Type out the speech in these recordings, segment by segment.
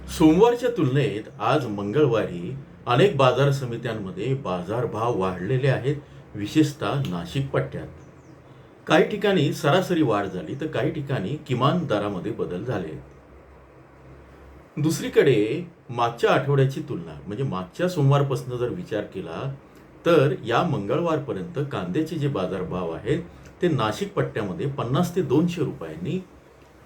सोमवारच्या तुलनेत आज मंगळवारी अनेक बाजार समित्यांमध्ये बाजारभाव वाढलेले आहेत, विशेषतः नाशिक पट्ट्यात. काही ठिकाणी सरासरी वाढ झाली तर काही ठिकाणी किमान दरामध्ये बदल झाले. दुसरीकडे मागच्या आठवड्याची तुलना म्हणजे मागच्या सोमवारपासून जर विचार केला तर या मंगळवारपर्यंत कांद्याचे जे बाजारभाव आहेत ते नाशिक पट्ट्यामध्ये 50 ते 200 रुपयांनी,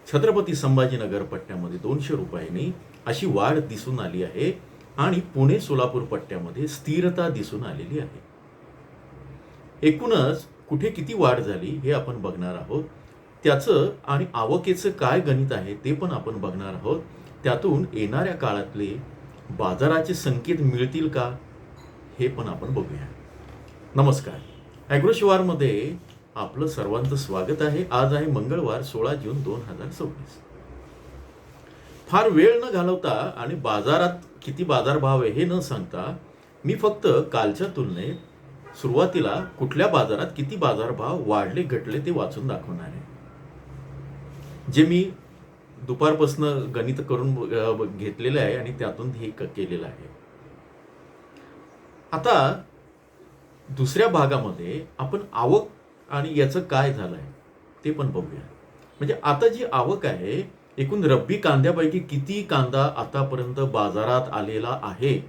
छत्रपती संभाजीनगर पट्ट्यामध्ये 200 रुपयांनी अशी वाढ दिसून आली आहे आणि पुणे सोलापूर पट्ट्यामध्ये स्थिरता दिसून आलेली आहे. एकूणच कुठे किती वाढ झाली हे आपण बघणार आहोत. त्याचं आणि आवकेचं काय गणित आहे ते पण आपण बघणार आहोत. त्यातून येणाऱ्या काळातले बाजाराचे संकेत मिळतील का हे पण आपण बघूया. नमस्कार, ॲग्रो शिवारमध्ये आपलं सर्वांचं स्वागत आहे. आज आहे मंगळवार 16 जून 2026. फार वेळ न घालवता आणि बाजारात किती बाजारभाव आहे हे न सांगता मी फक्त कालच्या तुलनेत सुरुवातीला कुठल्या बाजारात किती बाजारभाव वाढले घटले ते वाचून दाखवणार आहे, जे मी दुपारपासून गणित करून घेतलेलं आहे आणि त्यातून हे केलेलं आहे. आता दुसऱ्या भागामध्ये आपण आवक आणि याचं काय झालंय ते पण बघूया. म्हणजे आता जी आवक आहे, एकूण रब्बी कांद्यापैकी किती कांदा आतापर्यंत बाजारात आलेला आहे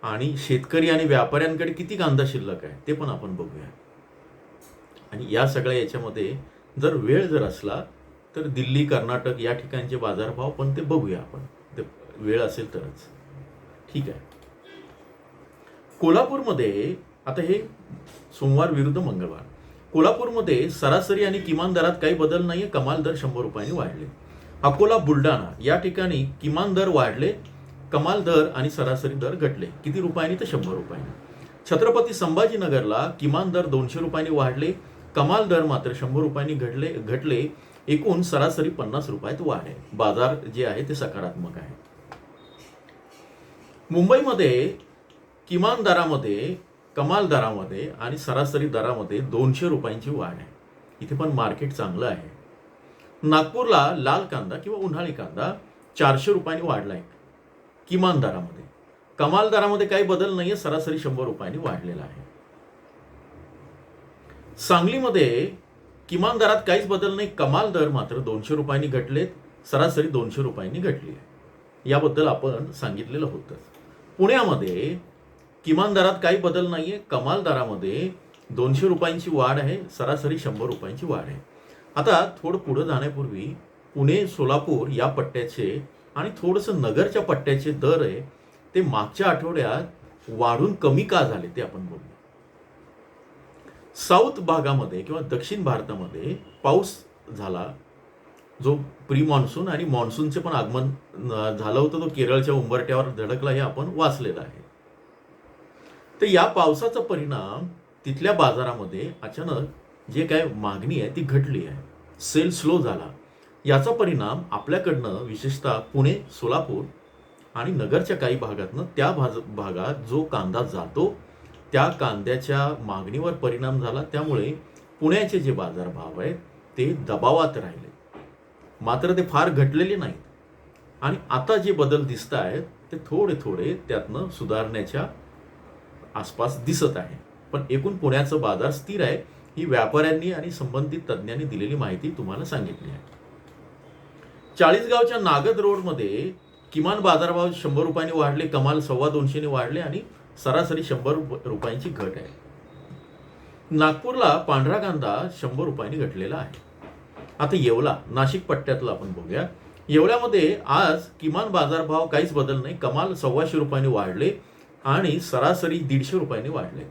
आणि शेतकरी आणि व्यापाऱ्यांकडे किती कांदा शिल्लक आहे ते पण आपण बघूया. आणि या सगळ्या याच्यामध्ये जर वेळ जर असला तर दिल्ली, कर्नाटक या ठिकाणचे बाजारभाव पण ते बघूया आपण, ते वेळ असेल तरच. ठीक आहे. कोल्हापूरमध्ये आता हे सोमवार विरुद्ध मंगळवार, कोल्हापूरमध्ये सरासरी आणि किमान दरात काही बदल नाहीये. कमाल दर 100 रुपयांनी वाढले. अकोला, बुलढाणा या ठिकाणी किमान दर वाढले, कमाल दर आणि सरासरी दर घटले. किती रुपयांनी? तर 100 रुपयांनी. छत्रपती संभाजीनगरला किमान दर 200 रुपयांनी वाढले, कमाल दर मात्र 100 रुपयांनी घटले. एकूण सरासरी 50 रुपयात वाढ आहे. बाजार जे आहे ते सकारात्मक आहे. मुंबईमध्ये किमान दरामध्ये, कमाल दरामध्ये आणि सरासरी दरामध्ये 200 रुपयांची वाढ आहे. इथे पण मार्केट चांगलं आहे. नागपूरला लाल कांदा किंवा उन्हाळी कांदा 400 रुपयांनी वाढलाय किमान दरामध्ये. कमाल दरामध्ये काही बदल नाहीये, सरासरी 100 रुपयांनी वाढलेला आहे. सांगलीमध्ये किमान दरात काहीच बदल नाही, कमाल दर मात्र 200 रुपयांनी घटलेत, सरासरी 200 रुपयांनी घटली आहे. याबद्दल आपण सांगितलेलं होतं. पुण्यामध्ये किमान दरात काही बदल नाहीये, कमाल दरामध्ये 200 रुपयांची वाढ आहे, सरासरी 100 रुपयांची वाढ आहे. आता थोडं पुढे जाण्यापूर्वी पुणे, सोलापूर या पट्ट्याचे आणि थोडंसं नगरच्या पट्ट्याचे दर आहे ते मागच्या आठवड्यात वाढून कमी का झाले ते आपण बघू. साऊथ भागामध्ये किंवा दक्षिण भारतामध्ये पाऊस झाला, जो प्री मान्सून आणि मान्सूनचे पण आगमन झालं होतं, तो केरळच्या उंबरठ्यावर धडकला हे आपण वाचलेलं आहे. तर या पावसाचा परिणाम तिथल्या बाजारामध्ये अचानक जे काय मागणी आहे ती घटली आहे, सेल स्लो झाला. याचा परिणाम आपल्याकडनं विशेषतः पुणे, सोलापूर आणि नगरच्या काही भागातनं त्या भागात जो कांदा जातो त्या कांद्याच्या मागणीवर परिणाम झाला. त्यामुळे पुण्याचे जे बाजारभाव आहेत ते दबावात राहिले, मात्र ते फार घटलेले नाहीत. आणि आता जे बदल दिसत आहेत ते थोडे थोडे त्यातनं सुधारण्याच्या आसपास दिसत आहे. पण एकूण पुण्याचं बाजार स्थिर आहे, ही व्यापाऱ्यांनी आणि संबंधित तज्ज्ञांनी दिलेली माहिती तुम्हाला सांगितली आहे. चाळीसगावच्या नागद रोडमध्ये किमान बाजारभाव 100 रुपयांनी वाढले, कमाल 225 ने वाढले आणि सरासरी 100 रुपयांची घट आहे. नागपूरला पांढरा कांदा 100 रुपयांनी घटलेला आहे. आता येवला, नाशिक पट्ट्यातला आपण बघूया. येवल्यामध्ये आज किमान बाजारभाव काहीच बदल नाही, कमाल 125 रुपयांनी वाढले आणि सरासरी 150 रुपयांनी वाढले.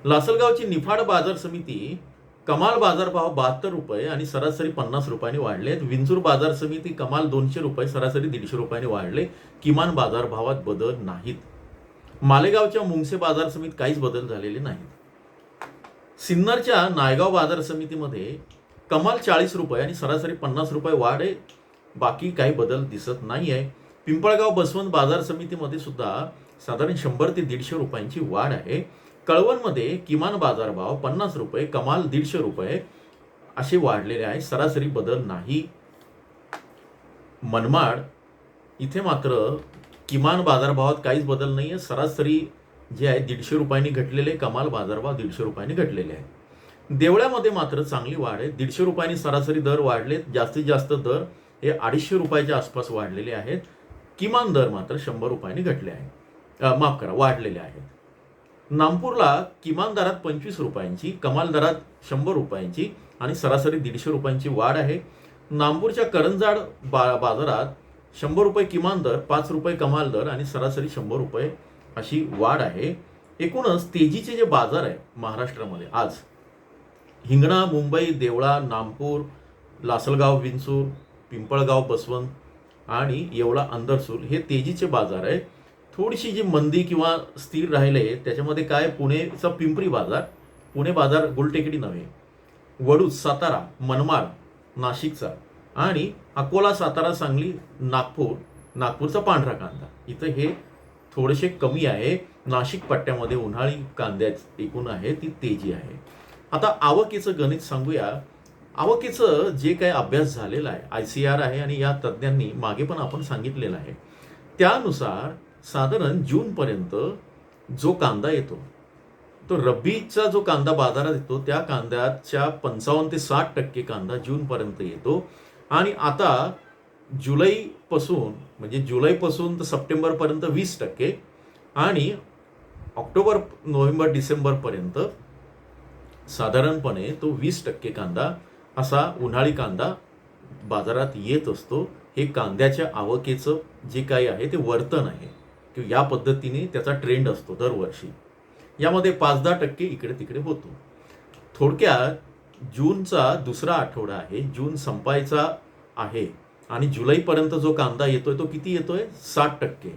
लासलगावची निफाड बाजार समिती कमाल बाजारभाव 72 रुपये आणि सरासरी 50 रुपयांनी वाढले. विंचूर बाजार समिती कमाल 200 रुपये, सरासरी 150 रुपयांनी वाढले. किमान बाजारभावात बदल नाहीत. मालेगावच्या मुंगसे बाजार समितीत काहीच बदल झालेले नाहीत. सिन्नरच्या नायगाव बाजार समितीमध्ये कमाल 40 रुपये आणि सरासरी 50 रुपये वाढ आहे, बाकी काही बदल दिसत नाही आहे. पिंपळगाव बसवंत बाजार समितीमध्ये सुद्धा साधारण 100 ते 150 रुपयांची वाढ आहे. कळवणमध्ये किमान बाजारभाव 50 रुपये, कमाल 150 रुपये असे वाढलेले आहे, सरासरी बदल नाही. मनमाड इथे मात्र किमान बाजारभावात काहीच बदल नाही आहे. सरासरी जे आहे 150 रुपयांनी घटलेले, कमाल बाजारभाव 150 रुपयांनी घटलेले आहे. देवळ्यामध्ये मात्र चांगली वाढ आहे. 150 रुपयांनी सरासरी दर वाढलेत. जास्तीत जास्त दर हे 250 रुपयाच्या आसपास वाढलेले आहेत. किमान दर मात्र 100 रुपयांनी घटले आहेत. माफ करा, वाढलेले आहेत. नागपूरला किमान दरात 25 रुपयांची, कमाल दरात 100 रुपयांची आणि सरासरी 150 रुपयांची वाढ आहे. नागपूरच्या करंजाड बाजारात 100 रुपये किमान दर, 5 रुपये कमाल दर आणि सरासरी 100 रुपये अशी वाढ आहे. एकूणच तेजीचे जे बाजार आहे महाराष्ट्रामध्ये आज, हिंगणा, मुंबई, देवळा, नागपूर, लासलगाव, विंचूर, पिंपळगाव, बसवंत आणि येवला, अंदरसूर हे तेजीचे बाजार आहे. थोडीशी जी मंदी किंवा स्थिर राहिले त्याच्यामध्ये काय, पुणेचा पिंपरी बाजार, पुणे बाजार गुलटेकडी नव्हे, वडूज, सातारा, मनमाड, नाशिकचा आणि अकोला, सातारा, सांगली, नागपूरचा पांढरा कांदा इथं हे थोडेसे कमी आहे. नाशिक पट्ट्यामध्ये उन्हाळी कांद्याची एकूण आहे ती तेजी आहे. आता आवकेचं गणित सांगूया. आवकेचं जे काही अभ्यास झालेला आहे, ICR आहे आणि या तज्ज्ञांनी मागे पण आपण सांगितलेलं आहे, त्यानुसार साधारण जूनपर्यंत जो कांदा येतो तो रब्बीचा जो कांदा बाजारात येतो त्या कांद्याच्या 55 ते 60% कांदा जूनपर्यंत येतो. आणि आता जुलैपासून तर सप्टेंबरपर्यंत 20% आणि ऑक्टोबर, नोव्हेंबर, डिसेंबरपर्यंत साधारणपणे तो 20% कांदा असा उन्हाळी कांदा बाजारात येत असतो. हे कांद्याच्या आवकेचं जे काही आहे ते वर्तन आहे की या पद्धतीने त्याचा ट्रेंड असतो दरवर्षी. यामध्ये 5-10% इकडे तिकडे होतो. थोडक्यात जूनचा दुसरा आठवडा आहे, जून संपायचा आहे आणि जुलैपर्यंत जो कांदा येतोय तो किती येतोय, 60%.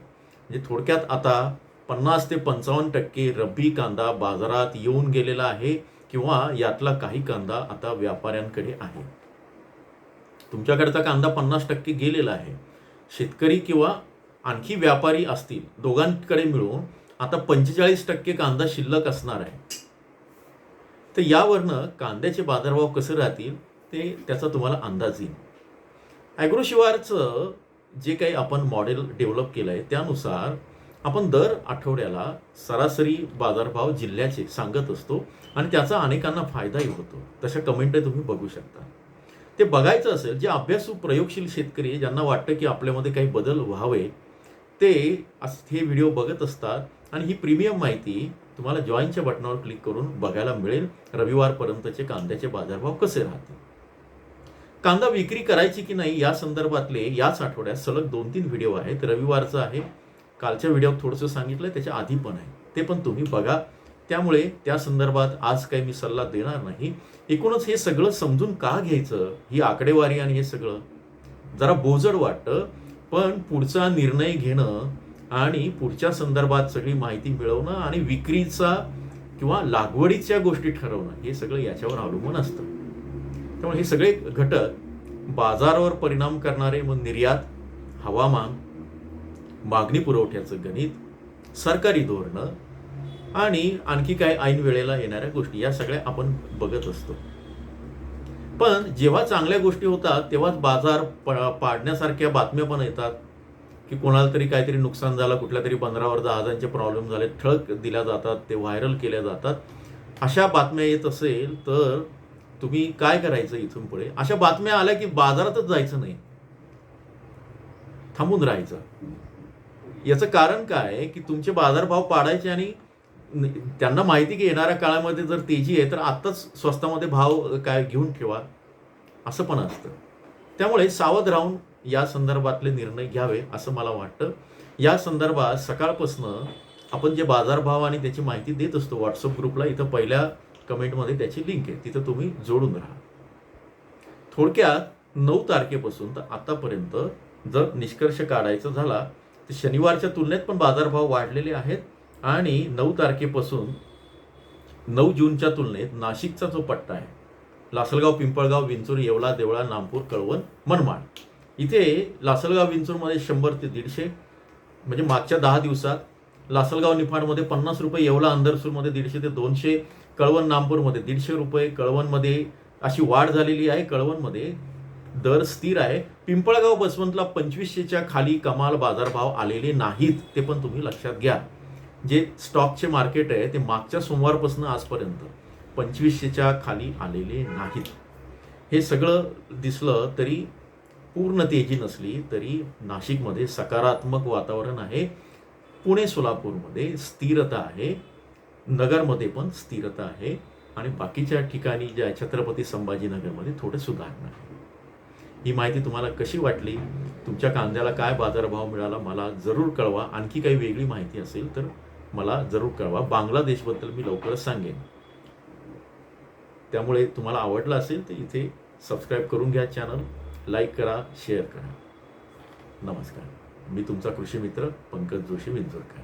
म्हणजे थोडक्यात आता 50 ते 55% रब्बी कांदा बाजारात येऊन गेलेला आहे किंवा यातला काही कांदा आता व्यापाऱ्यांकडे आहे. तुमच्याकडचा कांदा 50% गेलेला आहे. शेतकरी किंवा आणखी व्यापारी असतील, दोघांकडे मिळून आता 45% कांदा शिल्लक असणार आहे. तर यावरनं कांद्याचे बाजारभाव कसे राहतील ते त्याचा तुम्हाला अंदाज येईल. ॲग्रोशिवारचं जे काही आपण मॉडेल डेव्हलप केलं आहे त्यानुसार आपण दर आठवड्याला सरासरी बाजारभाव जिल्ह्याचे सांगत असतो आणि त्याचा अनेकांना फायदाही होतो. तशा कमेंट तुम्ही बघू शकता. ते बघायचं असेल, जे अभ्यासू प्रयोगशील शेतकरी ज्यांना वाटतं की आपल्यामध्ये काही बदल व्हावे ते हे व्हिडिओ बघत असतात आणि ही प्रीमियम माहिती तुम्हाला जॉईनच्या बटनावर क्लिक करून बघायला मिळेल. रविवारपर्यंतचे कांद्याचे बाजारभाव कसे राहतील, कांदा विक्री करायची की नाही या संदर्भातले याच आठवड्यात सलग 2-3 व्हिडिओ आहेत. रविवारचा आहे, कालच्या व्हिडिओत थोडंसं सांगितलं, त्याच्या आधी पण आहे, ते पण तुम्ही बघा. त्यामुळे त्या संदर्भात आज काही मी सल्ला देणार नाही. एकूणच हे सगळं समजून का घ्यायचं, ही आकडेवारी आणि हे सगळं जरा बोजड वाटतं, पण पुढचा निर्णय घेणं आणि पुढच्या संदर्भात सगळी माहिती मिळवणं आणि विक्रीचा किंवा लागवडीच्या गोष्टी ठरवणं हे सगळं याच्यावर अवलंबून असतं. त्यामुळे हे सगळे घटक बाजारावर परिणाम करणारे, मग निर्यात, हवामान, मागणी पुरवठ्याचं गणित, सरकारी धोरणं आणि आणखी काय ऐन वेळेला येणाऱ्या गोष्टी, या सगळ्या आपण बघत असतो. पण जेव्हा चांगल्या गोष्टी होतात तेव्हाच बाजार पाडण्यासारख्या बातम्या पण येतात की कोणाला तरी काहीतरी नुकसान झालं, कुठल्या तरी बंदरावर जहाजांचे प्रॉब्लेम झाले, ठळक दिल्या जातात, ते व्हायरल केल्या जातात. अशा बातम्या येत असेल तर तुम्ही काय करायचं इथून पुढे, अशा बातम्या आल्या की बाजारातच जायचं नाही, थांबून राहायचं. याचं कारण काय की तुमचे बाजारभाव पाडायचे आणि त्यांना माहिती की येणाऱ्या काळामध्ये जर तेजी आहे तर आत्ताच स्वस्तामध्ये भाव काय घेऊन ठेवा, असं पण असतं. त्यामुळे सावध राहून या संदर्भातले निर्णय घ्यावे असं मला वाटतं. या संदर्भात सकाळपासनं आपण जे बाजारभाव आणि त्याची माहिती देत असतो व्हॉट्सअप ग्रुपला, इथं पहिल्या कमेंटमध्ये त्याची लिंक आहे, तिथं तुम्ही जोडून राहा. थोडक्यात 9 तारखेपासून तर आतापर्यंत जर निष्कर्ष काढायचा झाला तर शनिवारच्या तुलनेत पण बाजारभाव वाढलेले आहेत आणि 9 तारखेपासून 9 जूनच्या तुलनेत नाशिकचा जो पट्टा आहे, लासलगाव, पिंपळगाव, विंचूर, येवला, देवळा, नागपूर, कळवण, मनमाड, इथे लासलगाव, विंचूरमध्ये 100 ते 150, म्हणजे मागच्या 10 दिवसात लासलगाव, निफाडमध्ये 50 रुपये, येवला, अंदरसूरमध्ये 150 ते 200, कळवण, नागपूरमध्ये 150 रुपये, कळवणमध्ये अशी वाढ झालेली आहे. कळवणमध्ये दर स्थिर आहे. पिंपळगाव बसवंतला 2500च्या खाली कमाल बाजारभाव आलेले नाहीत, ते पण तुम्ही लक्षात घ्या. जे स्टॉकचे मार्केट आहे ते मागच्या सोमवारपासून आजपर्यंत 2500च्या खाली आलेले नाहीत. हे सगळं दिसलं तरी पूर्ण तेजी नसली तरी नाशिकमध्ये सकारात्मक वातावरण आहे. पुणे सोलापूरमध्ये स्थिरता आहे. नगरमध्ये पण स्थिरता आहे आणि बाकीच्या ठिकाणी ज्या छत्रपती संभाजीनगरमध्ये थोडे सुधारणा आहे. ही माहिती तुम्हाला कशी वाटली? तुमच्या कांद्याला काय बाजारभाव मिळाला मला जरूर कळवा. आणखी काही वेगळी माहिती असेल तर मला जरूर कळवा. बांगलादेशबद्दल मी लवकरच सांगेन. त्यामुळे तुम्हाला आवडलं असेल तर इथे सबस्क्राईब करून घ्या चॅनल, लाईक करा, शेअर करा. नमस्कार. मी तुमचा कृषी मित्र पंकज जोशी विंचूरकर.